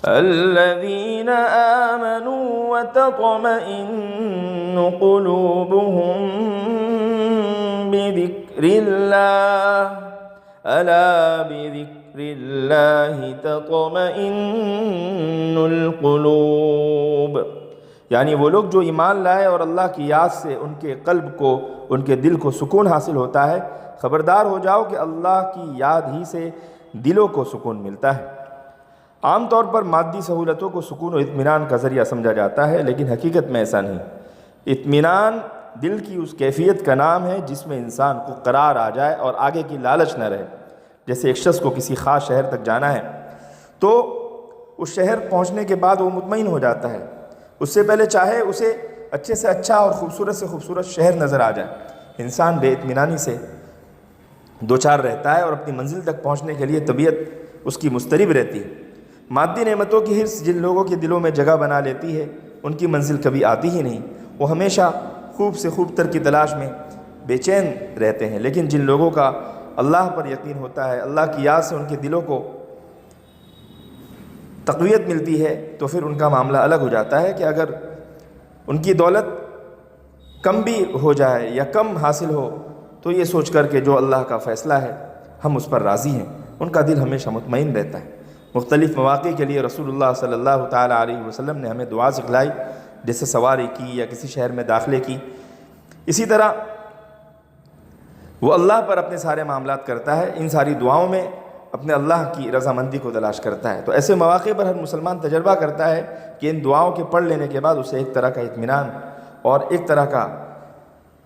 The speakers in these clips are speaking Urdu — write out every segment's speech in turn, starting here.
الذين آمنوا وتطمئن قلوبهم بذكر الله ألا بذكر الله تطمئن القلوب، یعنی وہ لوگ جو ایمان لائے اور اللہ کی یاد سے ان کے قلب کو، ان کے دل کو سکون حاصل ہوتا ہے، خبردار ہو جاؤ کہ اللہ کی یاد ہی سے دلوں کو سکون ملتا ہے۔ عام طور پر مادی سہولتوں کو سکون و اطمینان کا ذریعہ سمجھا جاتا ہے، لیکن حقیقت میں ایسا نہیں۔ اطمینان دل کی اس کیفیت کا نام ہے جس میں انسان کو قرار آ جائے اور آگے کی لالچ نہ رہے۔ جیسے ایک شخص کو کسی خاص شہر تک جانا ہے تو اس شہر پہنچنے کے بعد وہ مطمئن ہو جاتا ہے، اس سے پہلے چاہے اسے اچھے سے اچھا اور خوبصورت سے خوبصورت شہر نظر آ جائے، انسان بے اطمینانی سے دوچار رہتا ہے اور اپنی منزل تک پہنچنے کے لیے طبیعت اس کی مضطرب رہتی ہے۔ مادی نعمتوں کی حرص جن لوگوں کے دلوں میں جگہ بنا لیتی ہے ان کی منزل کبھی آتی ہی نہیں، وہ ہمیشہ خوب سے خوب تر کی تلاش میں بے چین رہتے ہیں۔ لیکن جن لوگوں کا اللہ پر یقین ہوتا ہے، اللہ کی یاد سے ان کے دلوں کو تقویت ملتی ہے، تو پھر ان کا معاملہ الگ ہو جاتا ہے کہ اگر ان کی دولت کم بھی ہو جائے یا کم حاصل ہو تو یہ سوچ کر کہ جو اللہ کا فیصلہ ہے ہم اس پر راضی ہیں، ان کا دل ہمیشہ مطمئن رہتا ہے۔ مختلف مواقع کے لیے رسول اللہ صلی اللہ تعالیٰ علیہ وسلم نے ہمیں دعا سکھلائی، جیسے سواری کی یا کسی شہر میں داخلے کی۔ اسی طرح وہ اللہ پر اپنے سارے معاملات کرتا ہے، ان ساری دعاؤں میں اپنے اللہ کی رضامندی کو تلاش کرتا ہے۔ تو ایسے مواقع پر ہر مسلمان تجربہ کرتا ہے کہ ان دعاؤں کے پڑھ لینے کے بعد اسے ایک طرح کا اطمینان اور ایک طرح کا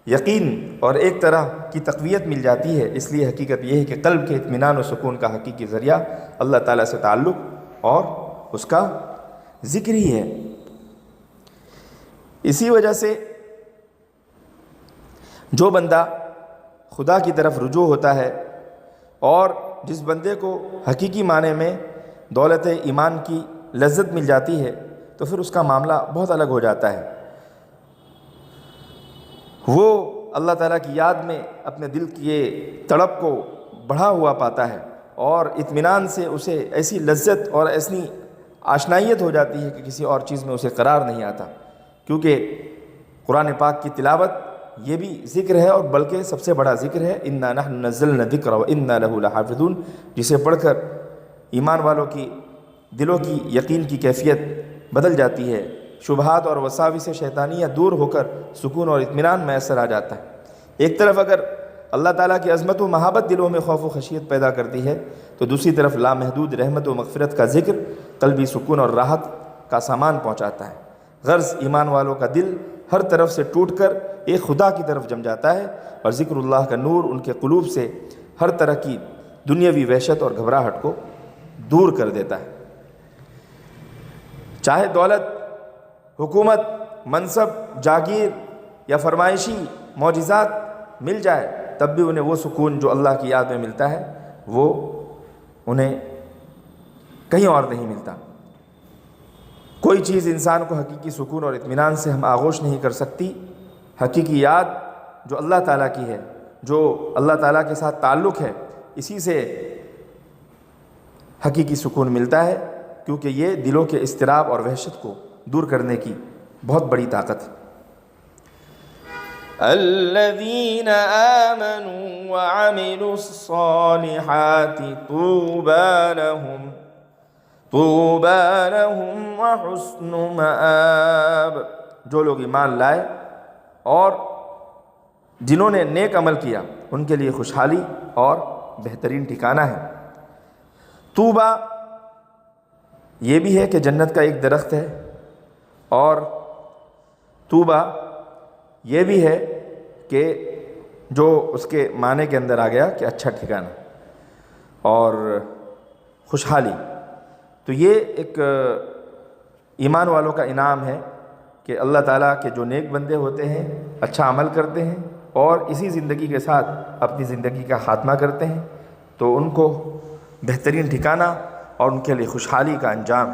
یقین اور ایک طرح کی تقویت مل جاتی ہے۔ اس لیے حقیقت یہ ہے کہ قلب کے اطمینان و سکون کا حقیقی ذریعہ اللہ تعالیٰ سے تعلق اور اس کا ذکر ہی ہے۔ اسی وجہ سے جو بندہ خدا کی طرف رجوع ہوتا ہے اور جس بندے کو حقیقی معنی میں دولت ایمان کی لذت مل جاتی ہے تو پھر اس کا معاملہ بہت الگ ہو جاتا ہے۔ وہ اللہ تعالیٰ کی یاد میں اپنے دل کی تڑپ کو بڑھا ہوا پاتا ہے اور اطمینان سے اسے ایسی لذت اور ایسی آشنائیت ہو جاتی ہے کہ کسی اور چیز میں اسے قرار نہیں آتا، کیونکہ قرآن پاک کی تلاوت یہ بھی ذکر ہے اور بلکہ سب سے بڑا ذکر ہے، اِنَّا نَحْنُ نَزَّلْنَا الذِّكْرَ وَإِنَّا لَهُ لَحَافِظُونَ، جسے پڑھ کر ایمان والوں کی دلوں کی یقین کی کیفیت بدل جاتی ہے، شبہات اور وساوس شیطانیہ دور ہو کر سکون اور اطمینان میسر آ جاتا ہے۔ ایک طرف اگر اللہ تعالیٰ کی عظمت و محبت دلوں میں خوف و خشیت پیدا کرتی ہے تو دوسری طرف لامحدود رحمت و مغفرت کا ذکر قلبی سکون اور راحت کا سامان پہنچاتا ہے۔ غرض ایمان والوں کا دل ہر طرف سے ٹوٹ کر ایک خدا کی طرف جم جاتا ہے اور ذکر اللہ کا نور ان کے قلوب سے ہر طرح کی دنیاوی وحشت اور گھبراہٹ کو دور کر دیتا ہے۔ چاہے دولت، حکومت، منصب، جاگیر یا فرمائشی معجزات مل جائے تب بھی انہیں وہ سکون جو اللہ کی یاد میں ملتا ہے وہ انہیں کہیں اور نہیں ملتا۔ کوئی چیز انسان کو حقیقی سکون اور اطمینان سے ہم آغوش نہیں کر سکتی۔ حقیقی یاد جو اللہ تعالیٰ کی ہے، جو اللہ تعالیٰ کے ساتھ تعلق ہے، اسی سے حقیقی سکون ملتا ہے، کیونکہ یہ دلوں کے اضطراب اور وحشت کو دور کرنے کی بہت بڑی طاقت ہے۔ الذین آمنوا وعملوا الصالحات طوبى لهم وحسن مآب، جو لوگ ایمان لائے اور جنہوں نے نیک عمل کیا ان کے لیے خوشحالی اور بہترین ٹھکانہ ہے۔ طوبیٰ یہ بھی ہے کہ جنت کا ایک درخت ہے، اور طوبیٰ یہ بھی ہے کہ جو اس کے معنی کے اندر آ گیا کہ اچھا ٹھکانہ اور خوشحالی۔ تو یہ ایک ایمان والوں کا انعام ہے کہ اللہ تعالیٰ کے جو نیک بندے ہوتے ہیں، اچھا عمل کرتے ہیں اور اسی زندگی کے ساتھ اپنی زندگی کا خاتمہ کرتے ہیں، تو ان کو بہترین ٹھکانہ اور ان کے لیے خوشحالی کا انجام